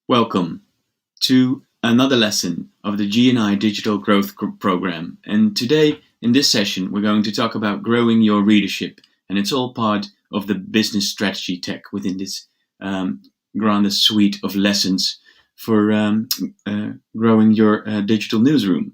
Welcome to another lesson of the G&I Digital Growth Program. And today, in this session, we're going to talk about growing your readership. And it's all part of the business strategy tech within this grander suite of lessons for growing your digital newsroom.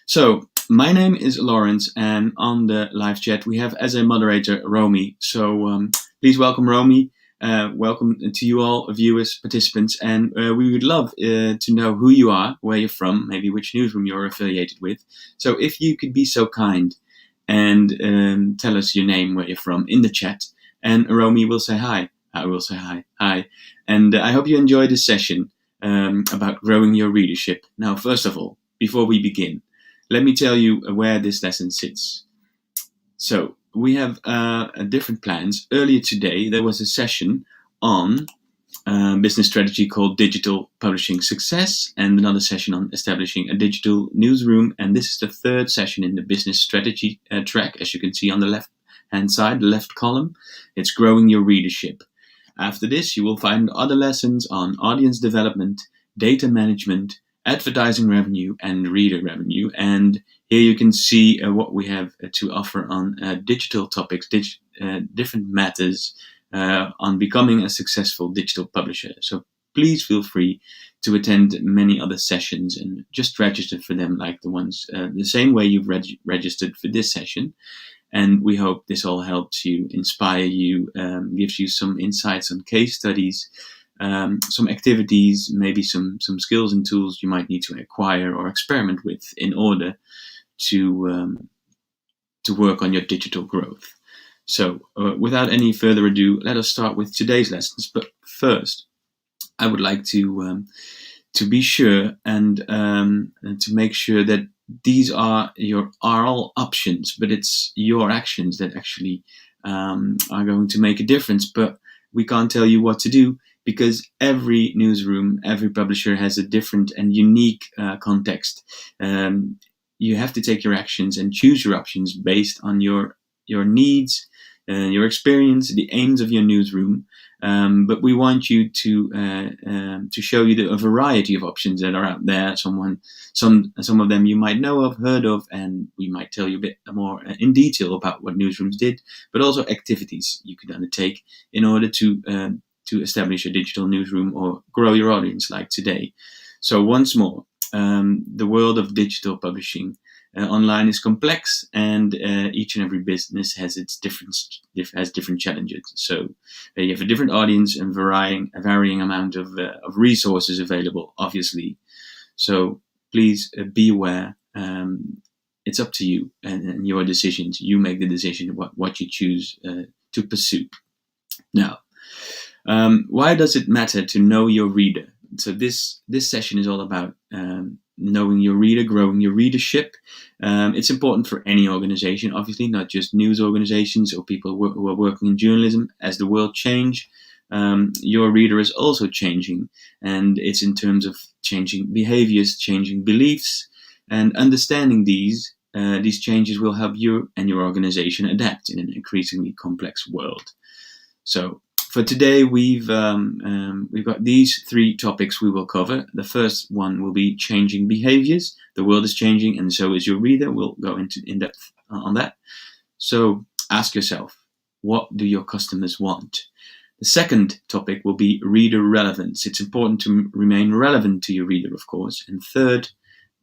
So, my name is Lawrence, and on the live chat, we have as a moderator, Romy. So, please welcome Romy. Welcome to you all, viewers, participants, and we would love to know who you are, where you're from, maybe which newsroom you're affiliated with. So if you could be so kind and tell us your name, where you're from, in the chat, and Romy will say hi. I will say hi. Hi. And I hope you enjoy this session about growing your readership. Now, first of all, before we begin, let me tell you where this lesson sits. So, we have different plans. Earlier today, there was a session on business strategy called Digital Publishing Success, and another session on establishing a digital newsroom. And this is the third session in the business strategy track, as you can see on the left-hand side, the left column. It's growing your readership. After this, you will find other lessons on audience development, data management, advertising revenue, and reader revenue. And here you can see what we have to offer on digital topics, different matters on becoming a successful digital publisher. So please feel free to attend many other sessions and just register for them like the same way you've registered for this session. And we hope this all helps you, inspire you, gives you some insights on case studies, some activities, maybe some skills and tools you might need to acquire or experiment with in order to work on your digital growth. So without any further ado, let us start with today's lessons. But first, I would like to be sure and to make sure that these are all options, but it's your actions that actually are going to make a difference. But we can't tell you what to do, because every newsroom, every publisher has a different and unique context. You have to take your actions and choose your options based on your needs, your experience, the aims of your newsroom. But we want you to show you a variety of options that are out there. Some of them you might know of, heard of, and we might tell you a bit more in detail about what newsrooms did, but also activities you could undertake in order to establish a digital newsroom or grow your audience like today. So once more, the world of digital publishing online is complex, and each and every business has different challenges. So you have a different audience and a varying amount of resources available, obviously. So please be aware. It's up to you and your decisions. You make the decision what you choose to pursue. Now, why does it matter to know your reader? So this session is all about knowing your reader, growing your readership. It's important for any organization, obviously, not just news organizations or people who are working in journalism. As the world changes, your reader is also changing, and it's in terms of changing behaviors, changing beliefs, and understanding these changes will help you and your organization adapt in an increasingly complex world. So for today, we've got these three topics we will cover. The first one will be changing behaviors. The world is changing, and so is your reader. We'll go in depth on that. So ask yourself, what do your customers want? The second topic will be reader relevance. It's important to remain relevant to your reader, of course. And third,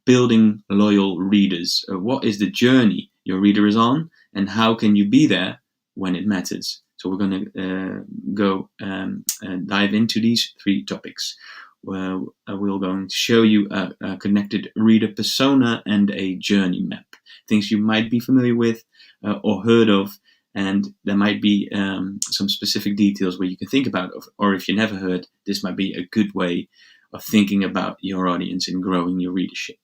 building loyal readers. What is the journey your reader is on, and how can you be there when it matters? So we're going to go and dive into these three topics. We're going to show you a connected reader persona and a journey map. Things you might be familiar with or heard of, and there might be some specific details where you can think about, or if you never heard, this might be a good way of thinking about your audience and growing your readership.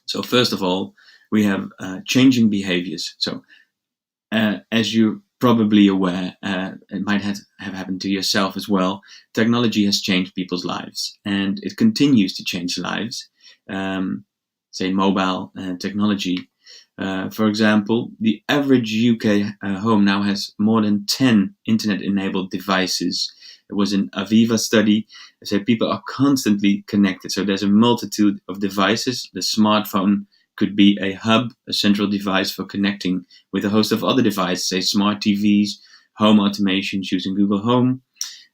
So first of all, we have changing behaviors. So as you're probably aware, it might have happened to yourself as well. Technology has changed people's lives, and it continues to change lives. Say mobile technology For example, the average UK home now has more than 10 internet-enabled devices. There was an Aviva study that said people are constantly connected. So there's a multitude of devices. The smartphone could be a hub, a central device for connecting with a host of other devices, say smart TVs, home automations using Google Home,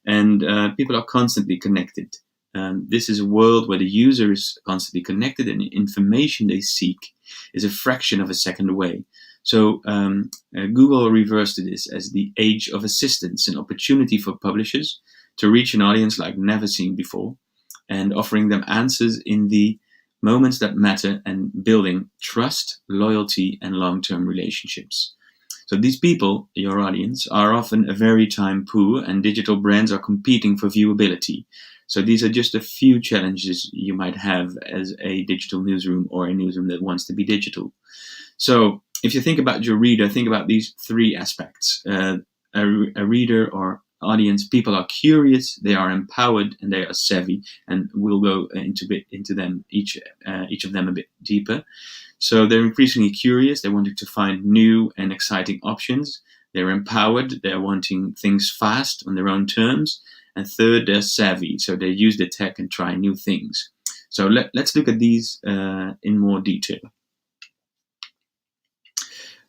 and people are constantly connected. This is a world where the user is constantly connected and the information they seek is a fraction of a second away. So Google reversed this as the age of assistance, an opportunity for publishers to reach an audience like never seen before, and offering them answers in the moments that matter and building trust, loyalty, and long-term relationships. So these people, your audience, are often very time poor, and digital brands are competing for viewability. So these are just a few challenges you might have as a digital newsroom or a newsroom that wants to be digital. So if you think about your reader, think about these three aspects. A reader or audience, people are curious, they are empowered, and they are savvy. And we'll go into them each of them a bit deeper. So they're increasingly curious. They're wanting to find new and exciting options. They're empowered. They're wanting things fast on their own terms. And third, they're savvy. So they use the tech and try new things. So let's look at these in more detail.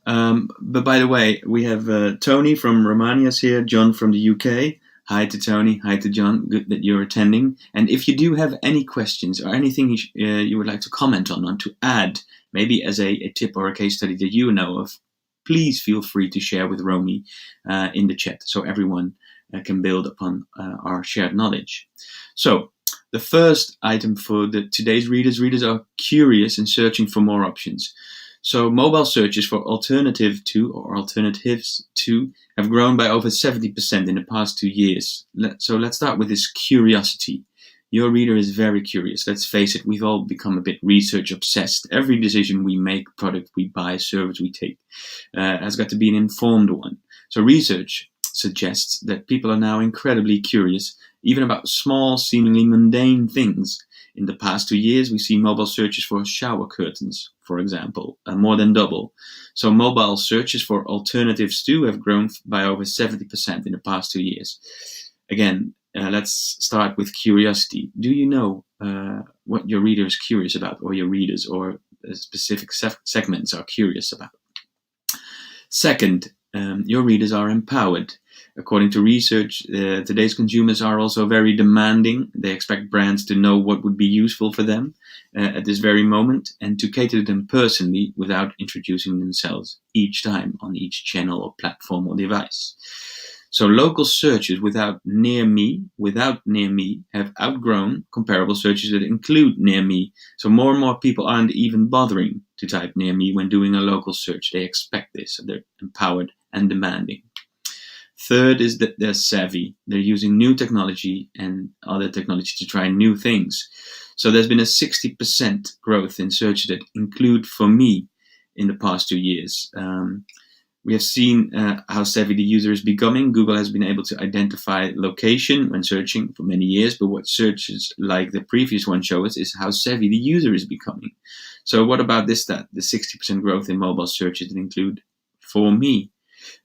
But by the way, we have Tony from Romania's here, John from the UK. Hi to Tony, hi to John, good that you're attending. And if you do have any questions or anything you would like to comment on to add, maybe as a tip or a case study that you know of, please feel free to share with Romy in the chat so everyone can build upon our shared knowledge. So the first item for today's readers are curious and searching for more options. So mobile searches for alternatives to have grown by over 70% in the past 2 years. So let's start with this curiosity. Your reader is very curious. Let's face it, we've all become a bit research obsessed. Every decision we make, product we buy, service we take, has got to be an informed one. So research suggests that people are now incredibly curious, even about small, seemingly mundane things. In the past 2 years, we see mobile searches for shower curtains, for example, more than double. So mobile searches for alternatives too have grown by over 70% in the past 2 years. Again, let's start with curiosity. Do you know what your reader is curious about, or your readers or specific segments are curious about? Second, your readers are empowered. According to research, today's consumers are also very demanding. They expect brands to know what would be useful for them at this very moment and to cater to them personally without introducing themselves each time on each channel or platform or device. So local searches without near me have outgrown comparable searches that include near me. So more and more people aren't even bothering to type near me when doing a local search. They expect this, so they're empowered and demanding. Third is that they're savvy. They're using new technology and other technology to try new things. So there's been a 60% growth in searches that include for me in the past 2 years. We have seen how savvy the user is becoming. Google has been able to identify location when searching for many years, but what searches like the previous one show us is how savvy the user is becoming. So what about this stat? The 60% growth in mobile searches that include for me.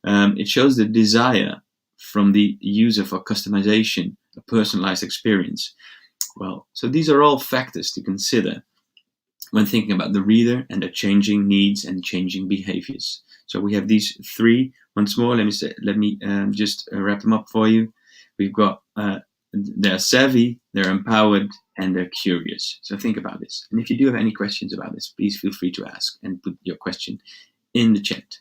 It shows the desire from the user for customization, a personalized experience. Well, so these are all factors to consider when thinking about the reader and their changing needs and changing behaviors. So we have these three. Once more, let me just wrap them up for you. We've got they're savvy, they're empowered, and they're curious. So think about this. And if you do have any questions about this, please feel free to ask and put your question in the chat.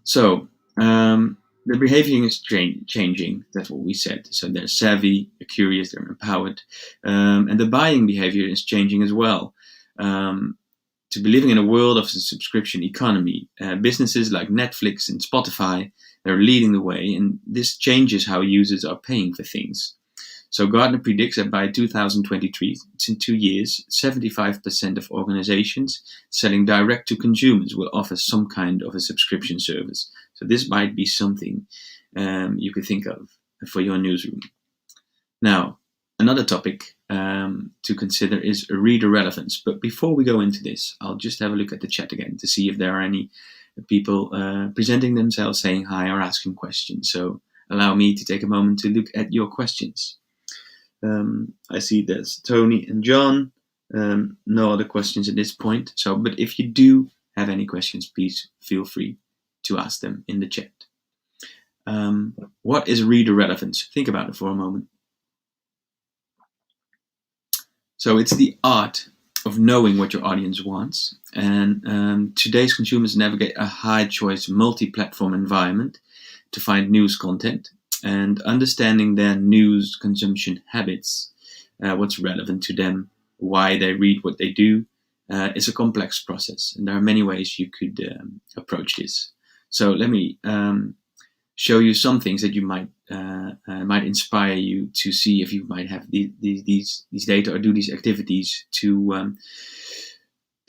So the behavior is changing. That's what we said. So they're savvy, they're curious, they're empowered. And the buying behavior is changing as well. To be living in a world of the subscription economy, businesses like Netflix and Spotify, they're leading the way. And this changes how users are paying for things. So Gartner predicts that by 2023, it's in 2 years, 75% of organizations selling direct to consumers will offer some kind of a subscription service. So this might be something you could think of for your newsroom. Now, Another topic to consider is reader relevance. But before we go into this, I'll just have a look at the chat again to see if there are any people presenting themselves, saying hi, or asking questions. So allow me to take a moment to look at your questions. I see there's Tony and John. No other questions at this point. But if you do have any questions, please feel free to ask them in the chat. What is reader relevance? Think about it for a moment. So it's the art of knowing what your audience wants. And today's consumers navigate a high-choice, multi-platform environment to find news content. And understanding their news consumption habits, what's relevant to them, why they read what they do, is a complex process. And there are many ways you could approach this. So let me show you some things that you might inspire you to see if you might have these data or do these activities to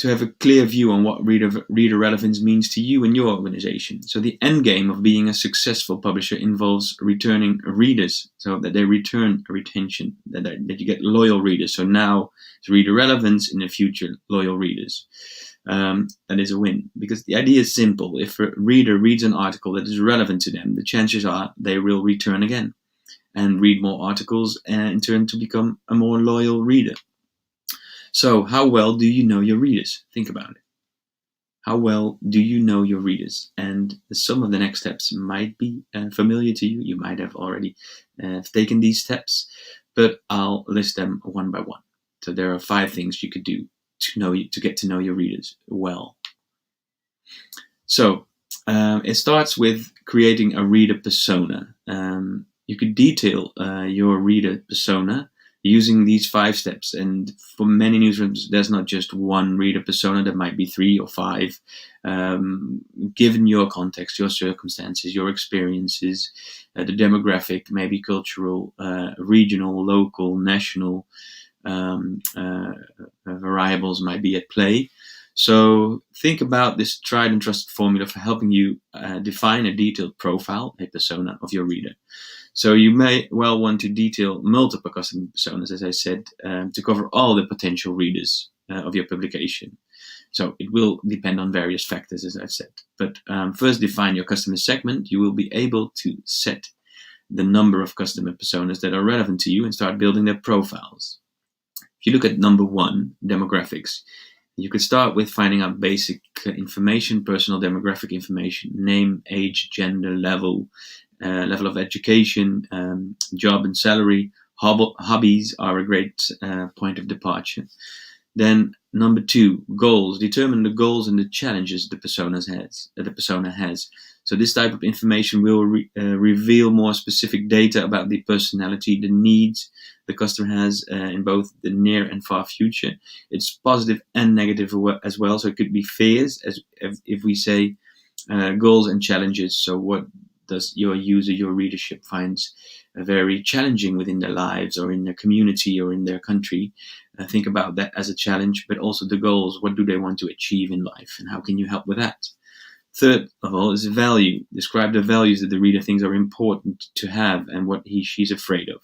have a clear view on what reader relevance means to you and your organization. So the end game of being a successful publisher involves returning readers, so that they return retention, that you get loyal readers. So now it's reader relevance, in the future loyal readers. That is a win, because the idea is simple. If a reader reads an article that is relevant to them, the chances are they will return again and read more articles, and in turn to become a more loyal reader. So how well do you know your readers? Think about it. How well do you know your readers? And some of the next steps might be familiar to you. You might have already taken these steps, but I'll list them one by one. So there are 5 things you could do to get to know your readers well. So it starts with creating a reader persona. You could detail your reader persona using these 5 steps. And for many newsrooms, there's not just one reader persona, there might be 3 or 5. Given your context, your circumstances, your experiences, the demographic, maybe cultural, regional, local, national variables might be at play. So think about this tried and trusted formula for helping you define a detailed profile, a persona of your reader. So you may well want to detail multiple customer personas, as I said, to cover all the potential readers of your publication. So it will depend on various factors, as I've said. But first define your customer segment. You will be able to set the number of customer personas that are relevant to you and start building their profiles. If you look at number 1, demographics, you could start with finding out basic information, personal demographic information, name, age, gender, level of education, job and salary. Hobbies are a great point of departure. Then number 2, goals. Determine the goals and the challenges the persona has. So this type of information will reveal more specific data about the personality, the needs the customer has in both the near and far future. It's positive and negative as well. So it could be fears, as if we say goals and challenges. So what does your user, your readership finds very challenging within their lives or in their community or in their country? Think about that as a challenge, but also the goals. What do they want to achieve in life, and how can you help with that? Third of all is value. Describe the values that the reader thinks are important to have and what she's afraid of.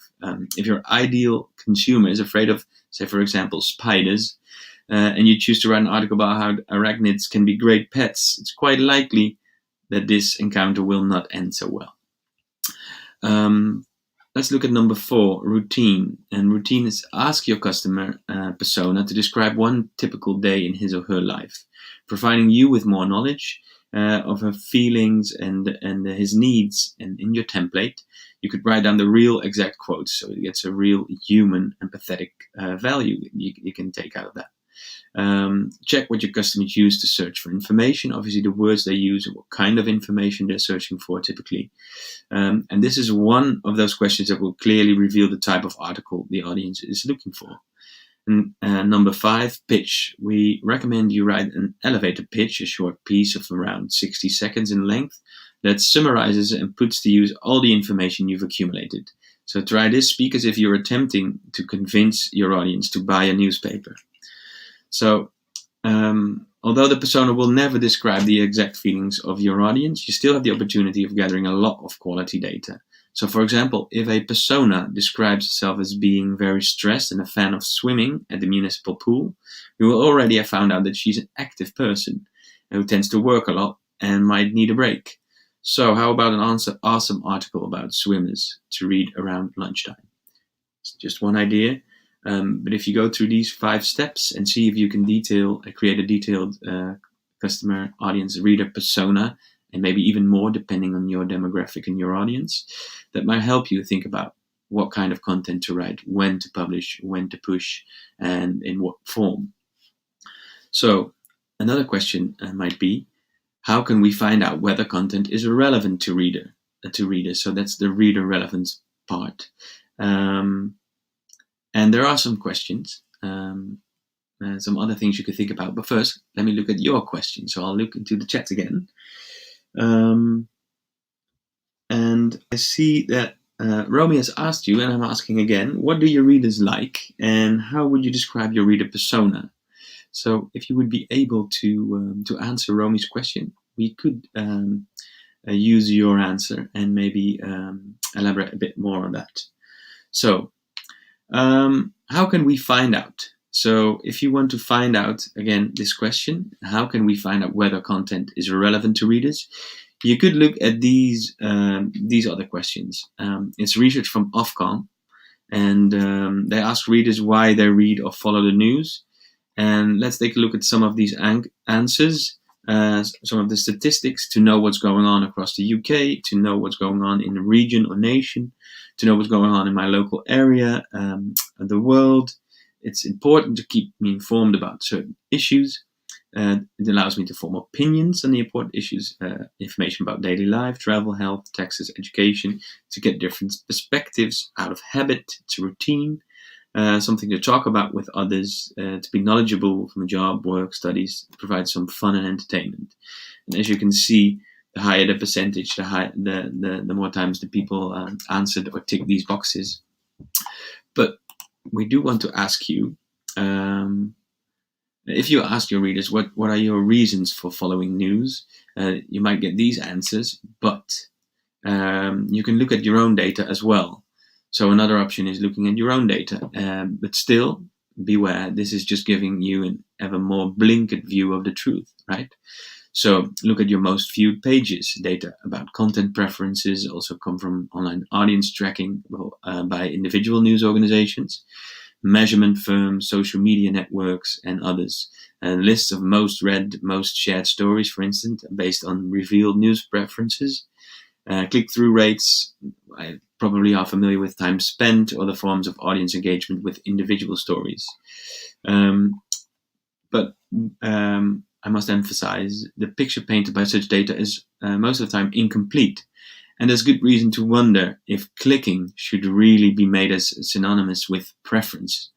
If your ideal consumer is afraid of, say, for example, spiders, and you choose to write an article about how arachnids can be great pets, it's quite likely that this encounter will not end so well. Let's look at number 4, routine. And routine is ask your customer persona to describe one typical day in his or her life, providing you with more knowledge of her feelings and his needs. And in your template, you could write down the real exact quotes, so it gets a real human, empathetic value you can take out of that. Check what your customers use to search for information. Obviously, the words they use and what kind of information they're searching for typically. And this is one of those questions that will clearly reveal the type of article the audience is looking for. And number 5, pitch. We recommend you write an elevator pitch, a short piece of around 60 seconds in length that summarizes and puts to use all the information you've accumulated. So try this. Speak as if you're attempting to convince your audience to buy a newspaper. So, although the persona will never describe the exact feelings of your audience, you still have the opportunity of gathering a lot of quality data. So, for example, if a persona describes herself as being very stressed and a fan of swimming at the municipal pool, we will already have found out that she's an active person who tends to work a lot and might need a break. So, how about an awesome article about swimmers to read around lunchtime? It's just one idea. But if you go through these 5 steps and see if you can create a detailed customer, audience, reader persona, and maybe even more depending on your demographic and your audience, that might help you think about what kind of content to write, when to publish, when to push, and in what form. So another question might be, how can we find out whether content is relevant to readers? So that's the reader relevance part. And there are some questions, some other things you could think about. But first, let me look at your question. So I'll look into the chat again. And I see that Romy has asked you, and I'm asking again, what do your readers like, and how would you describe your reader persona? So if you would be able to answer Romy's question, we could use your answer and maybe elaborate a bit more on that. So how can we find out? So if you want to find out, again, this question, how can we find out whether content is relevant to readers? You could look at these other questions. It's research from Ofcom, and they ask readers why they read or follow the news. And let's take a look at some of these answers, some of the statistics to know what's going on across the UK, to know what's going on in the region or nation, to know what's going on in my local area, the world. It's important to keep me informed about certain issues. It allows me to form opinions on the important issues, information about daily life, travel, health, taxes, education, to get different perspectives out of habit to routine, something to talk about with others, to be knowledgeable from a job, work, studies, provide some fun and entertainment. And as you can see, the higher the percentage, the more times the people answered or ticked these boxes. But we do want to ask you, if you ask your readers what are your reasons for following news, you might get these answers, but you can look at your own data as well. So another option is looking at your own data, but still beware, this is just giving you an ever more blinkered view of the truth, right? So look at your most viewed pages. Data about content preferences also come from online audience tracking by individual news organizations, measurement firms, social media networks, and others. Lists of most read, most shared stories, for instance, based on revealed news preferences. Click-through rates, I probably are familiar with time spent or the forms of audience engagement with individual stories. But I must emphasize, the picture painted by such data is most of the time incomplete. And there's good reason to wonder if clicking should really be made as synonymous with preference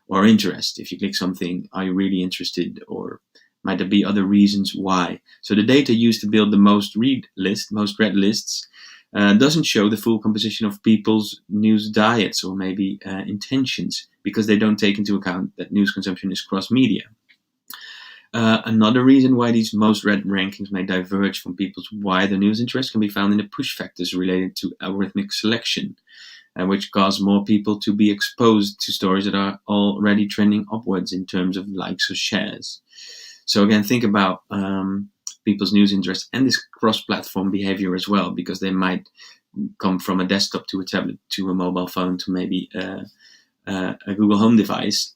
or interest. If you click something, are you really interested, or might there be other reasons why? So the data used to build the most read most read lists doesn't show the full composition of people's news diets or maybe intentions, because they don't take into account that news consumption is cross-media. Another reason why these most read rankings may diverge from people's wider news interests can be found in the push factors related to algorithmic selection, which cause more people to be exposed to stories that are already trending upwards in terms of likes or shares. So again, think about people's news interests and this cross-platform behavior as well, because they might come from a desktop to a tablet to a mobile phone to maybe a Google Home device,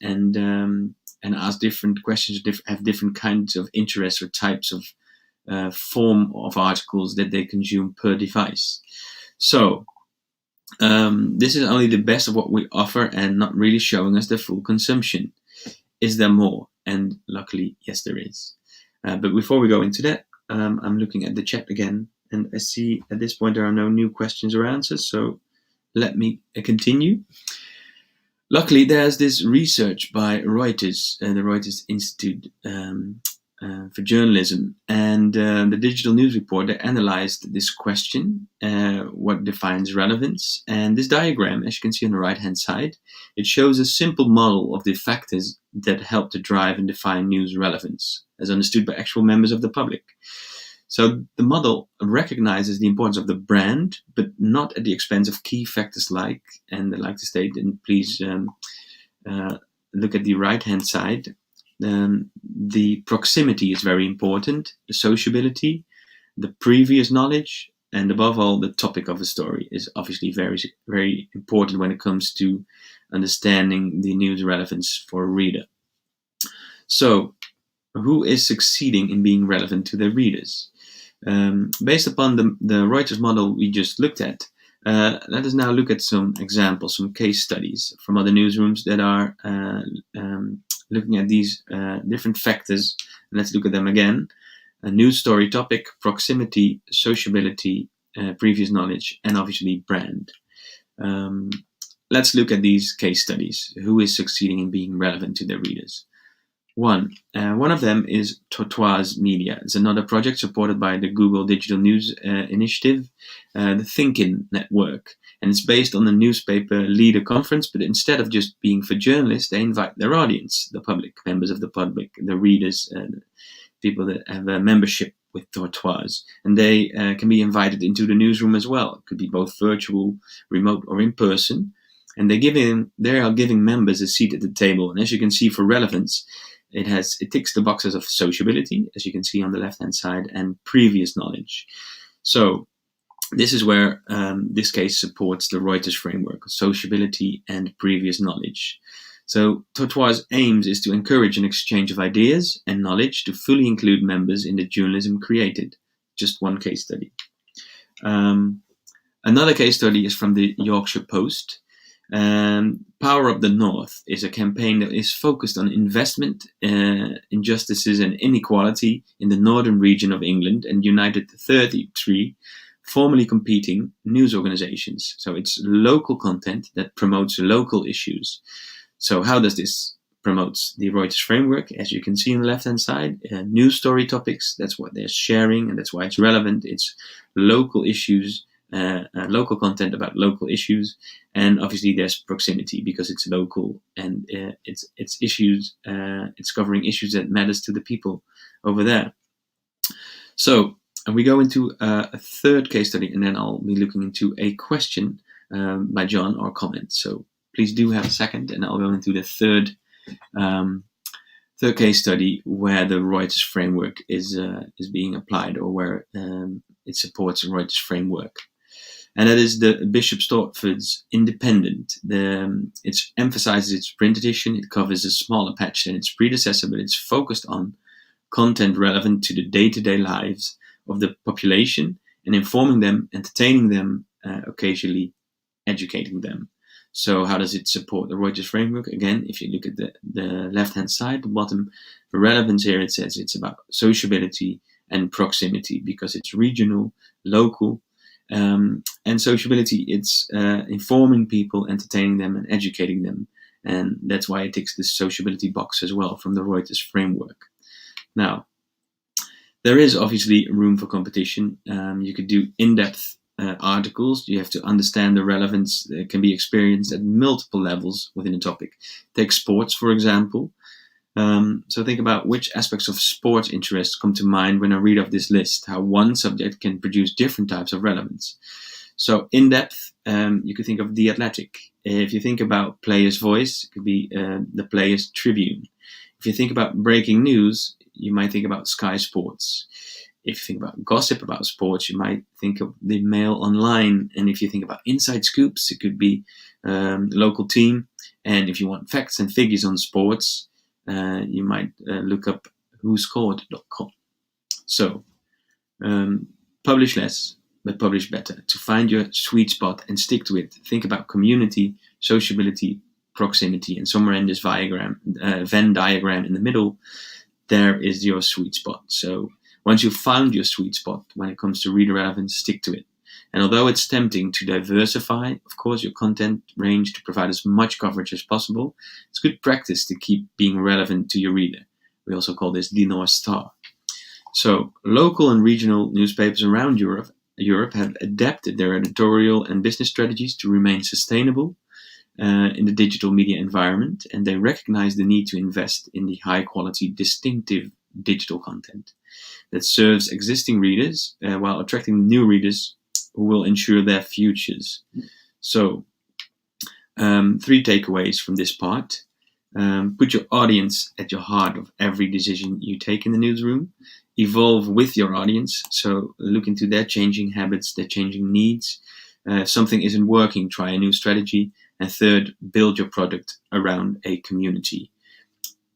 and ask different questions, have different kinds of interests or types of form of articles that they consume per device. So this is only the best of what we offer and not really showing us the full consumption. Is there more? And luckily, yes, there is. But before we go into that, I'm looking at the chat again, and I see at this point there are no new questions or answers, so let me continue. Luckily, there's this research by Reuters, the Reuters Institute for Journalism, and the Digital News Report. They analyzed this question, what defines relevance. And this diagram, as you can see on the right-hand side, it shows a simple model of the factors that help to drive and define news relevance, as understood by actual members of the public. So the model recognizes the importance of the brand, but not at the expense of key factors like, and I like to state, and please uh, look at the right-hand side, the proximity is very important, the sociability, the previous knowledge, and above all, the topic of a story is obviously very, very important when it comes to understanding the news relevance for a reader. So, who is succeeding in being relevant to their readers? Based upon the Reuters model we just looked at, let us now look at some examples, some case studies from other newsrooms that are looking at these different factors. Let's look at them again. A news story topic, proximity, sociability, previous knowledge, and obviously brand. Let's look at these case studies. Who is succeeding in being relevant to their readers? One of them is Tortoise Media. It's another project supported by the Google Digital News Initiative, the Thinkin Network. And it's based on the newspaper leader conference, but instead of just being for journalists, they invite their audience, the public, members of the public, the readers, people that have a membership with Tortoise. And they can be invited into the newsroom as well. It could be both virtual, remote, or in person. And they are giving members a seat at the table. And as you can see, for relevance, it ticks the boxes of sociability, as you can see on the left-hand side, and previous knowledge. So this is where this case supports the Reuters framework of sociability and previous knowledge. So Tortoise' aims is to encourage an exchange of ideas and knowledge to fully include members in the journalism created. Just one case study. Another case study is from the Yorkshire Post. Power Up the North is a campaign that is focused on investment, injustices and inequality in the northern region of England, and united 33 formerly competing news organizations. So it's local content that promotes local issues. So how does this promote the Reuters framework? As you can see on the left-hand side, news story topics, that's what they're sharing, and that's why it's relevant. It's local issues, local content about local issues, and obviously there's proximity because it's local and it's issues. It's covering issues that matters to the people over there. So and we go into a third case study, and then I'll be looking into a question by John or comment. So please do have a second, and I'll go into the third case study where the Reuters framework is being applied, or where it supports the Reuters framework. And that is the Bishop Stortford's Independent. It emphasizes its print edition. It covers a smaller patch than its predecessor, but it's focused on content relevant to the day-to-day lives of the population and informing them, entertaining them, occasionally educating them. So how does it support the Reuters framework? Again, if you look at the left-hand side, the bottom, the relevance here, it says it's about sociability and proximity because it's regional, local, and sociability, it's informing people, entertaining them, and educating them. And that's why it ticks the sociability box as well from the Reuters framework. Now, there is obviously room for competition. You could do in-depth articles. You have to understand the relevance that can be experienced at multiple levels within a topic. Take sports, for example. So think about which aspects of sports interest come to mind when I read off this list, how one subject can produce different types of relevance. So in depth, you could think of The Athletic. If you think about player's voice, it could be the player's tribune. If you think about breaking news, you might think about Sky Sports. If you think about gossip about sports, you might think of the Mail Online. And if you think about inside scoops, it could be the local team. And if you want facts and figures on sports, you might look up whoscored.com. So, publish less, but publish better. To find your sweet spot and stick to it, think about community, sociability, proximity, and somewhere in this Venn diagram in the middle, there is your sweet spot. So once you've found your sweet spot when it comes to reader relevance, stick to it. And although it's tempting to diversify, of course, your content range to provide as much coverage as possible, it's good practice to keep being relevant to your reader. We also call this the North Star. So local and regional newspapers around Europe have adapted their editorial and business strategies to remain sustainable in the digital media environment, and they recognize the need to invest in the high-quality, distinctive digital content that serves existing readers while attracting new readers who will ensure their futures. So, 3 takeaways from this part. Put your audience at your heart of every decision you take in the newsroom. Evolve with your audience, so look into their changing habits, their changing needs. If something isn't working, try a new strategy. And third, build your product around a community.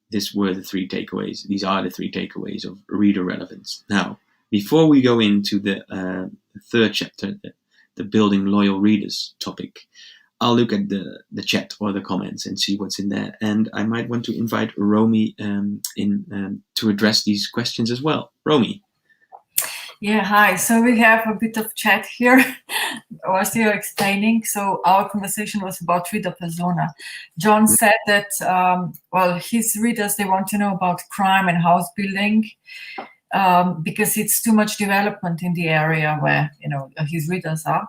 These are the 3 takeaways of reader relevance. Now, before we go into the third chapter, the building loyal readers topic, I'll look at the chat or the comments and see what's in there. And I might want to invite Romy to address these questions as well. Romy. Yeah, hi. So we have a bit of chat here. Was you explaining? So our conversation was about reader persona. John said that, his readers, they want to know about crime and house building because it's too much development in the area where, his readers are.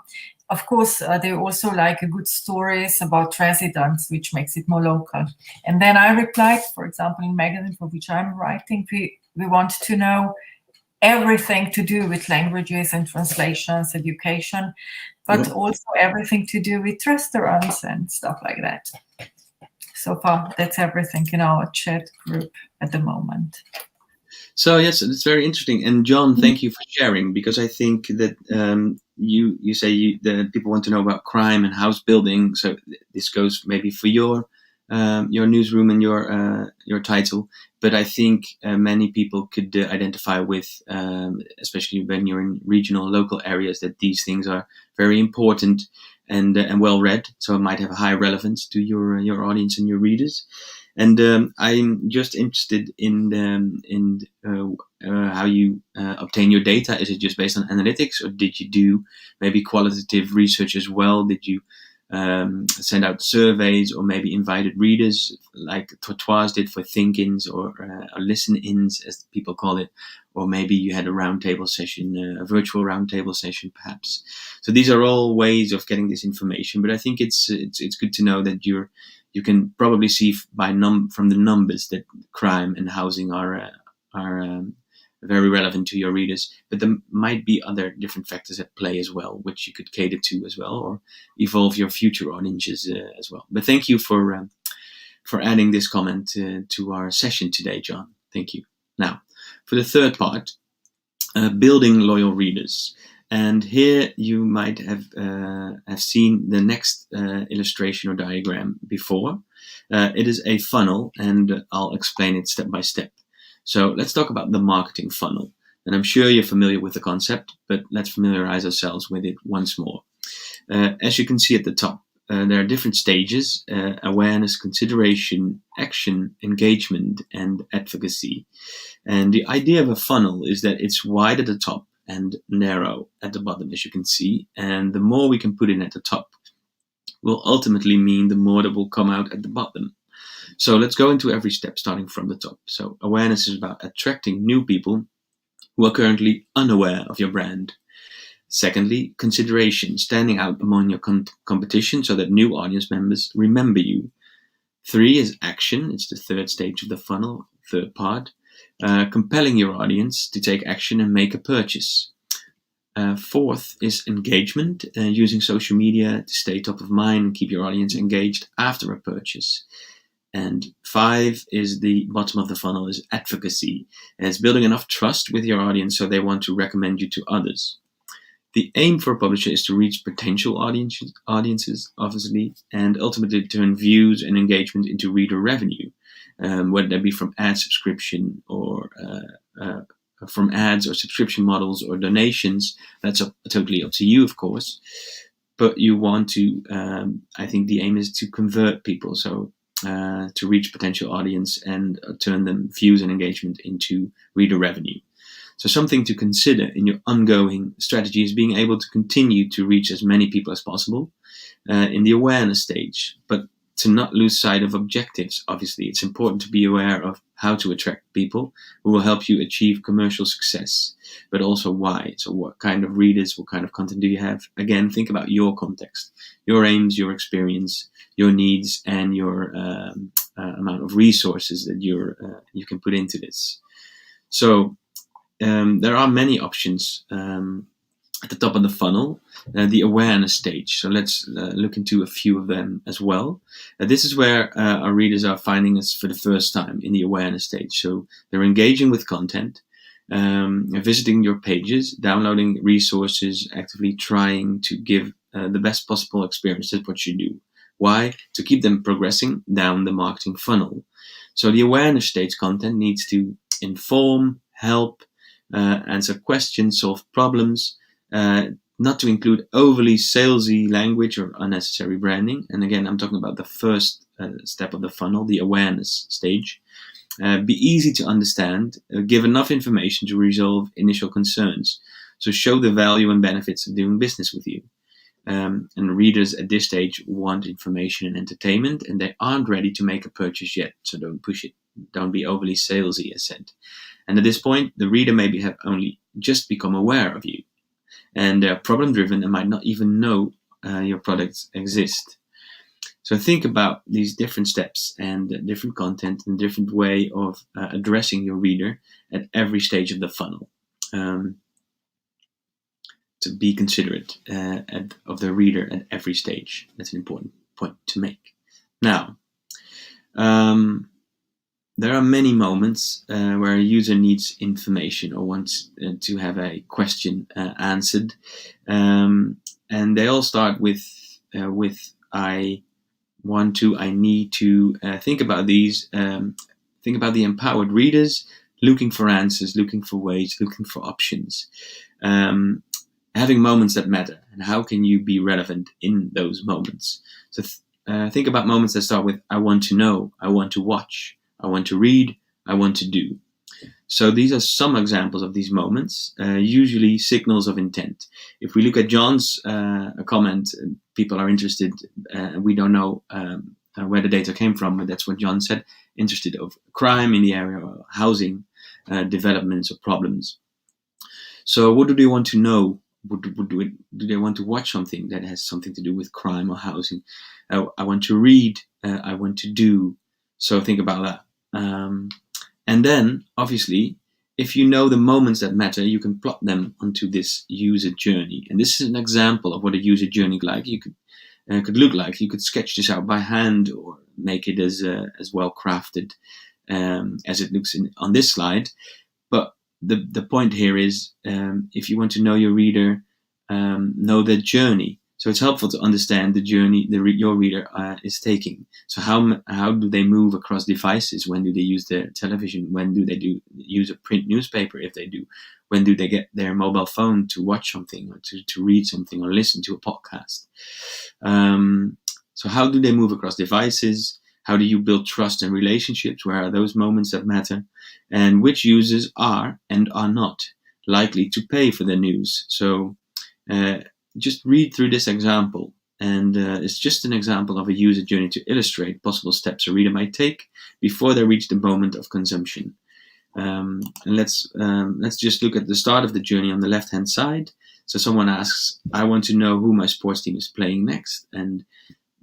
Of course, they also like good stories about residents, which makes it more local. And then I replied, for example, in magazine for which I'm writing, we want to know everything to do with languages and translations, education, but also everything to do with restaurants and stuff like that. So far, that's everything in our chat group at the moment. So yes, it's very interesting. And John, thank you for sharing, because I think that you say that people want to know about crime and house building. So this goes maybe for your newsroom and your title, but I think many people could identify with, especially when you're in regional, local areas, that these things are very important and well read. So it might have a high relevance to your audience and your readers. And I'm just interested in how you obtain your data. Is it just based on analytics, or did you do maybe qualitative research as well? Did you send out surveys, or maybe invited readers like Tortoise did for think-ins or listen-ins, as people call it, or maybe you had a roundtable session, a virtual roundtable session, perhaps. So these are all ways of getting this information. But I think it's good to know that you can probably see from the numbers that crime and housing are very relevant to your readers, but there might be other different factors at play as well, which you could cater to as well, or evolve your future audiences as well. But thank you for adding this comment to our session today, John. Thank you. Now, for the third part, building loyal readers. And here you might have seen the next illustration or diagram before. It is a funnel, and I'll explain it step by step. So let's talk about the marketing funnel. And I'm sure you're familiar with the concept, but let's familiarize ourselves with it once more. As you can see at the top, there are different stages: awareness, consideration, action, engagement, and advocacy. And the idea of a funnel is that it's wide at the top and narrow at the bottom, as you can see. And the more we can put in at the top will ultimately mean the more that will come out at the bottom. So let's go into every step, starting from the top. So awareness is about attracting new people who are currently unaware of your brand. Secondly, consideration, standing out among your competition so that new audience members remember you. 3 is action. It's the third stage of the funnel, third part. Compelling your audience to take action and make a purchase. 4th is engagement, using social media to stay top of mind and keep your audience engaged after a purchase. And 5 is the bottom of the funnel, is advocacy. And it's building enough trust with your audience so they want to recommend you to others. The aim for a publisher is to reach potential audiences, obviously, and ultimately turn views and engagement into reader revenue, whether that be from ad subscription or from ads or subscription models or donations. That's totally up to you, of course. But you want to, I think the aim is to convert people, so to reach potential audience and turn them views and engagement into reader revenue. So something to consider in your ongoing strategy is being able to continue to reach as many people as possible in the awareness stage, but to not lose sight of objectives. Obviously, it's important to be aware of how to attract people who will help you achieve commercial success, but also why. So what kind of readers, what kind of content do you have? Again, think about your context, your aims, your experience, your needs, and your amount of resources that you can put into this. So there are many options at the top of the funnel, the awareness stage. So let's look into a few of them as well. This is where our readers are finding us for the first time in the awareness stage. So they're engaging with content, visiting your pages, downloading resources, actively trying to give the best possible experience. That's what you do. Why? To keep them progressing down the marketing funnel. So the awareness stage content needs to inform, help, answer questions, solve problems, not to include overly salesy language or unnecessary branding. And again, I'm talking about the first step of the funnel, the awareness stage. Be easy to understand, give enough information to resolve initial concerns. So show the value and benefits of doing business with you. And readers at this stage want information and entertainment, and they aren't ready to make a purchase yet. So don't push it. Don't be overly salesy, as said. And at this point, the reader maybe have only just become aware of you, and they're problem-driven and might not even know your products exist. So think about these different steps and different content and different way of addressing your reader at every stage of the funnel. To be considerate of the reader at every stage. That's an important point to make. Now, there are many moments where a user needs information or wants to have a question answered, and they all start with I want to, I need to. Think about these. Think about the empowered readers looking for answers, looking for ways, looking for options. Having moments that matter, and how can you be relevant in those moments? So think about moments that start with I want to know, I want to watch, I want to read, I want to do. So these are some examples of these moments, usually signals of intent. If we look at John's comment, people are interested, we don't know where the data came from, but that's what John said, interested of crime in the area of housing, developments or problems. So what do they want to know? Do they want to watch something that has something to do with crime or housing? I want to read. I want to do. So think about that. And then, obviously, if you know the moments that matter, you can plot them onto this user journey. And this is an example of what a user journey could look like. You could sketch this out by hand or make it as well crafted as it looks on this slide. But the point here is, if you want to know your reader, know their journey. So it's helpful to understand the journey your reader is taking. So how do they move across devices? When do they use their television? When do they use a print newspaper, if they do? When do they get their mobile phone to watch something or to read something or listen to a podcast? So how do they move across devices? How do you build trust and relationships? Where are those moments that matter? And which users are and are not likely to pay for the news? So just read through this example. And it's just an example of a user journey to illustrate possible steps a reader might take before they reach the moment of consumption. And let's just look at the start of the journey on the left-hand side. So someone asks, I want to know who my sports team is playing next. And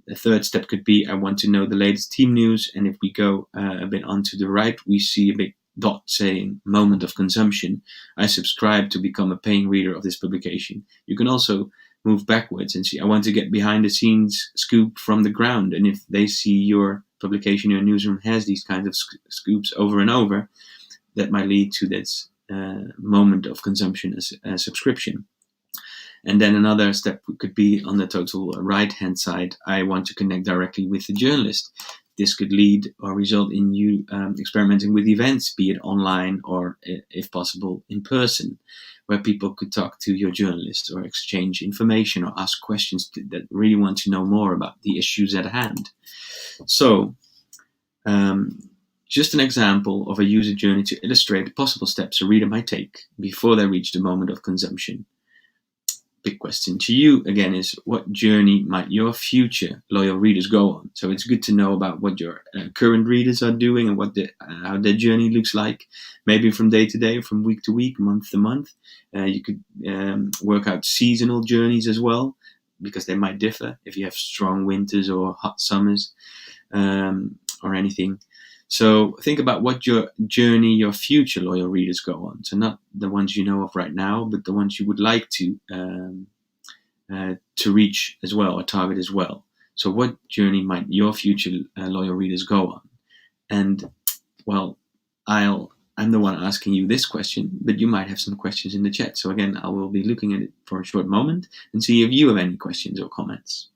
the third step could be, I want to know the latest team news. And if we go a bit onto the right, we see a big dot saying moment of consumption. I subscribe to become a paying reader of this publication. You can also move backwards and see, I want to get behind the scenes scoop from the ground. And if they see your publication, your newsroom has these kinds of scoops over and over, that might lead to this moment of consumption as a subscription. And then another step could be on the total right-hand side, I want to connect directly with the journalist. This could lead or result in you experimenting with events, be it online or, if possible, in person, where people could talk to your journalist or exchange information or ask questions that really want to know more about the issues at hand. So, just an example of a user journey to illustrate the possible steps a reader might take before they reach the moment of consumption. Big question to you again is, what journey might your future loyal readers go on? So it's good to know about what your current readers are doing and what how their journey looks like, maybe from day to day, from week to week, month to month. You could work out seasonal journeys as well, because they might differ if you have strong winters or hot summers or anything. So think about what your journey your future loyal readers go on. So not the ones you know of right now, but the ones you would like to reach as well, or target as well. So what journey might your future loyal readers go on? And well, I'm the one asking you this question, but you might have some questions in the chat. So again, I will be looking at it for a short moment and see if you have any questions or comments.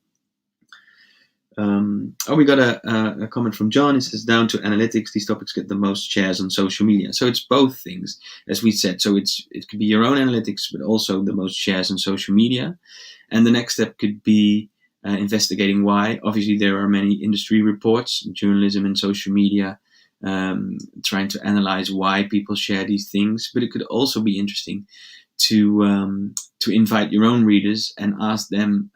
We got a comment from John. It says, down to analytics, these topics get the most shares on social media. So it's both things, as we said. So it could be your own analytics, but also the most shares on social media. And the next step could be investigating why. Obviously, there are many industry reports, journalism and social media, trying to analyze why people share these things. But it could also be interesting to invite your own readers and ask them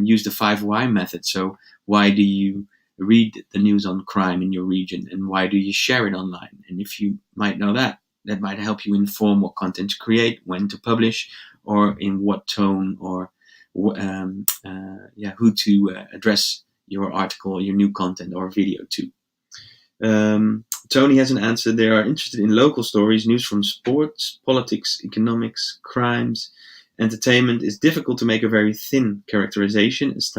use the 5 why method. So why do you read the news on crime in your region, and why do you share it online? And if you might know that might help you inform what content to create, when to publish, or in what tone, or who to address your article, your new content or video to. Tony has an answer. They are interested in local stories, news from sports, politics, economics, crimes, entertainment. It's difficult to make a very thin characterization as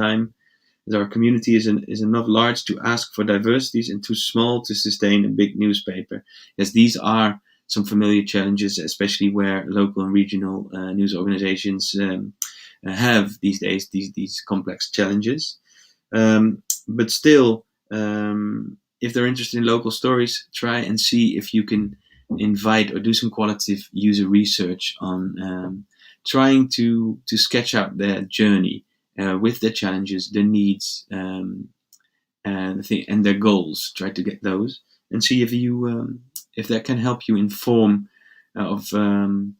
our community is enough large to ask for diversities and too small to sustain a big newspaper. Yes, these are some familiar challenges, especially where local and regional news organizations have these days these complex challenges. But still, if they're interested in local stories, try and see if you can invite or do some qualitative user research on trying to sketch out their journey with their challenges, their needs, and their goals. Try to get those and see if that can help you inform and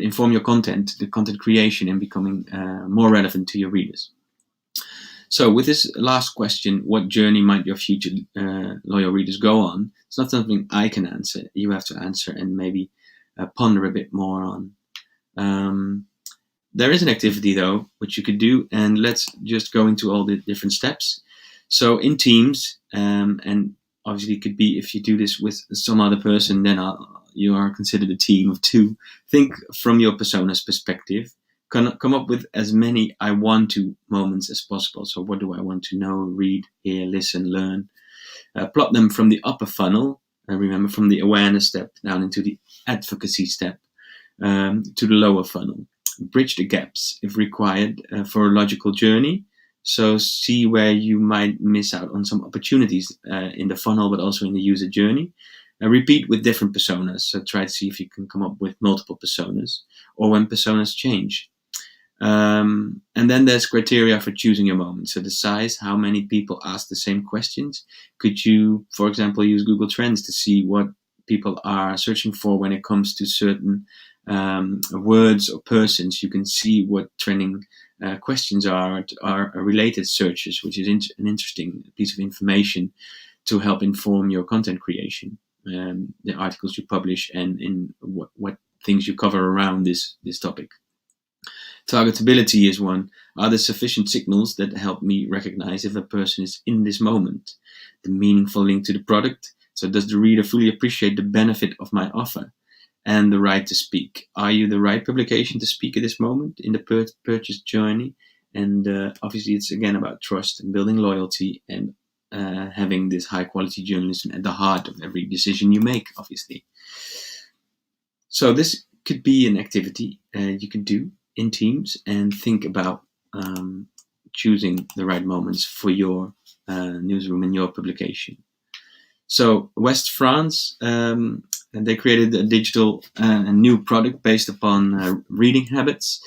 inform your content, the content creation, and becoming more relevant to your readers. So with this last question, what journey might your future loyal readers go on? It's not something I can answer. You have to answer and maybe ponder a bit more on. There is an activity, though, which you could do, and let's just go into all the different steps. So in teams, and obviously it could be if you do this with some other person, then you are considered a team of 2. Think from your persona's perspective. Come up with as many I want to moments as possible. So what do I want to know, read, hear, listen, learn? Plot them from the upper funnel, remember, from the awareness step down into the advocacy step, to the lower funnel. Bridge the gaps if required for a logical journey. So see where you might miss out on some opportunities in the funnel, but also in the user journey. Repeat with different personas. So try to see if you can come up with multiple personas, or when personas change. And then there's criteria for choosing your moment. So the size, how many people ask the same questions. Could you, for example, use Google Trends to see what people are searching for when it comes to certain words or persons? You can see what trending questions are related searches, which is an interesting piece of information to help inform your content creation, the articles you publish, and in what things you cover around this topic. Targetability is one. Are there sufficient signals that help me recognize if a person is in this moment? The meaningful link to the product. So does the reader fully appreciate the benefit of my offer? And the right to speak. Are you the right publication to speak at this moment in the purchase journey? And obviously it's again about trust and building loyalty, and having this high quality journalism at the heart of every decision you make, obviously. So this could be an activity you can do in teams, and think about choosing the right moments for your newsroom and your publication. So West France, they created a digital a new product based upon reading habits.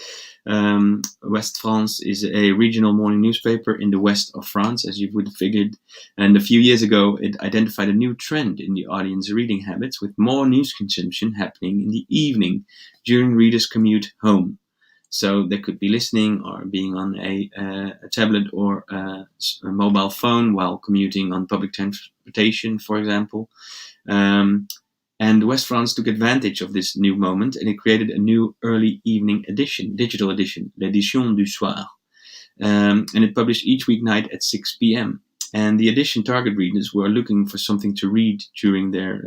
West France is a regional morning newspaper in the west of France, as you would have figured. And a few years ago, it identified a new trend in the audience reading habits, with more news consumption happening in the evening during readers' commute home. So they could be listening or being on a tablet or a mobile phone while commuting on public transportation, for example. And West France took advantage of this new moment, and it created a new early evening edition, digital edition, l'édition du soir. And it published each weeknight at 6 p.m. And the edition target readers were looking for something to read during their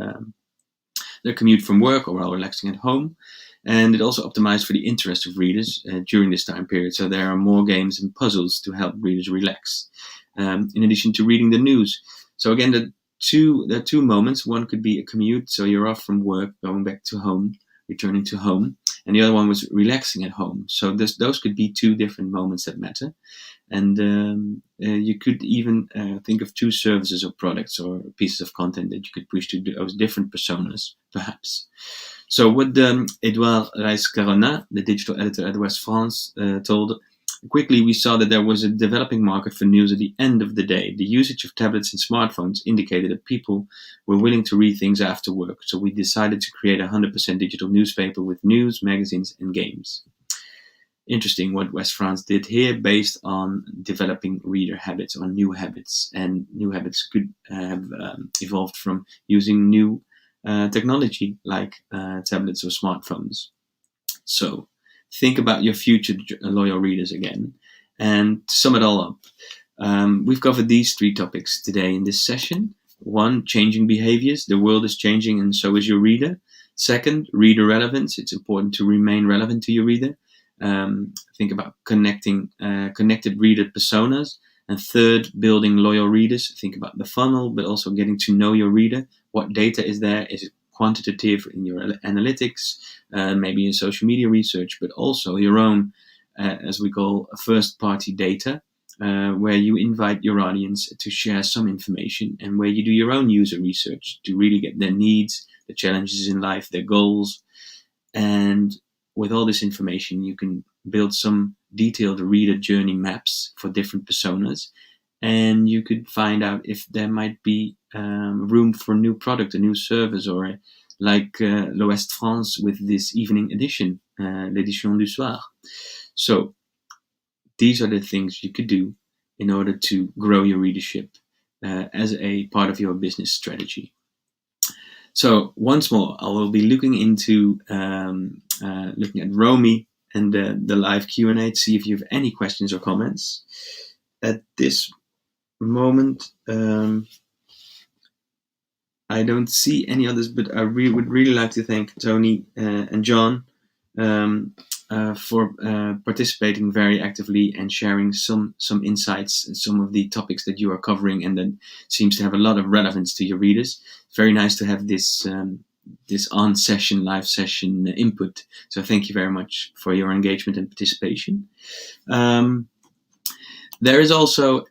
commute from work or while relaxing at home. And it also optimized for the interest of readers during this time period. So there are more games and puzzles to help readers relax, in addition to reading the news. So again, there are two moments. One could be a commute, so you're off from work, going back to home, returning to home. And the other one was relaxing at home. So those could be two different moments that matter. And you could even think of two services or products or pieces of content that you could push to those different personas, perhaps. So what Edouard Reis-Carona, the digital editor at West France, told, quickly we saw that there was a developing market for news at the end of the day. The usage of tablets and smartphones indicated that people were willing to read things after work. So we decided to create a 100% digital newspaper with news, magazines, and games. Interesting what West France did here, based on developing reader habits or new habits. And new habits could have evolved from using new technology like tablets or smartphones. So think about your future loyal readers again. And to sum it all up, we've covered these three topics today in this session. One, changing behaviors. The world is changing and so is your reader. Second, reader relevance. It's important to remain relevant to your reader. Think about connected reader personas. And third, building loyal readers. Think about the funnel, but also getting to know your reader. What data is there? Is it quantitative in your analytics, maybe in social media research, but also your own, as we call, first-party data, where you invite your audience to share some information and where you do your own user research to really get their needs, their challenges in life, their goals. And with all this information, you can build some detailed reader journey maps for different personas. And you could find out if there might be room for a new product, a new service, or like l'Ouest France with this evening edition, l'édition du soir. So these are the things you could do in order to grow your readership as a part of your business strategy. So once more, I will be looking into looking at Romy and the live Q&A to see if you have any questions or comments. At this moment, I don't see any others, but I would really like to thank Tony and John for participating very actively and sharing some insights and some of the topics that you are covering and that seems to have a lot of relevance to your readers. It's very nice to have this on-session, live session input. So thank you very much for your engagement and participation. There is also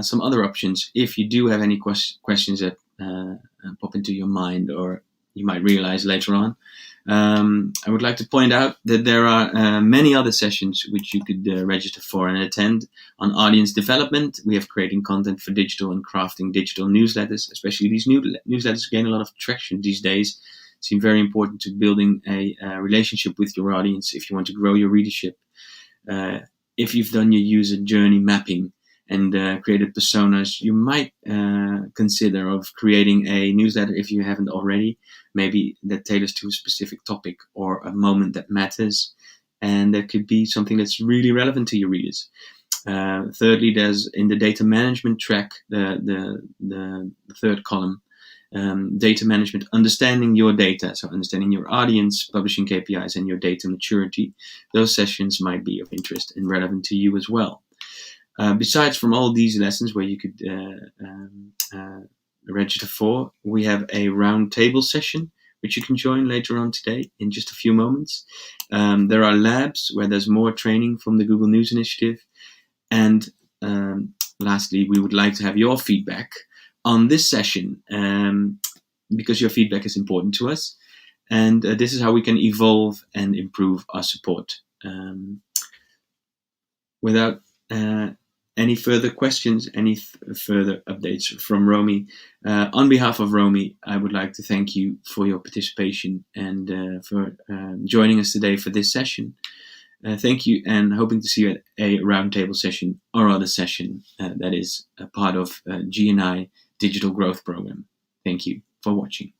some other options. If you do have any questions that pop into your mind or you might realize later on, I would like to point out that there are many other sessions which you could register for and attend on audience development. We have creating content for digital and crafting digital newsletters. Especially these newsletters gain a lot of traction these days. Seem very important to building a relationship with your audience if you want to grow your readership. If you've done your user journey mapping and created personas, you might consider of creating a newsletter if you haven't already. Maybe that tailors to a specific topic or a moment that matters, and that could be something that's really relevant to your readers. Thirdly, there's in the data management track, the third column, data management, understanding your data, so understanding your audience, publishing KPIs, and your data maturity. Those sessions might be of interest and relevant to you as well. Besides from all these lessons where you could register for, we have a roundtable session which you can join later on today in just a few moments. There are labs where there's more training from the Google News Initiative. And lastly, we would like to have your feedback on this session because your feedback is important to us. And this is how we can evolve and improve our support. Without any further questions, any further updates from Romy. On behalf of Romy, I would like to thank you for your participation and for joining us today for this session. Thank you, and hoping to see you at a roundtable session or other session that is a part of G&I Digital Growth Program. Thank you for watching.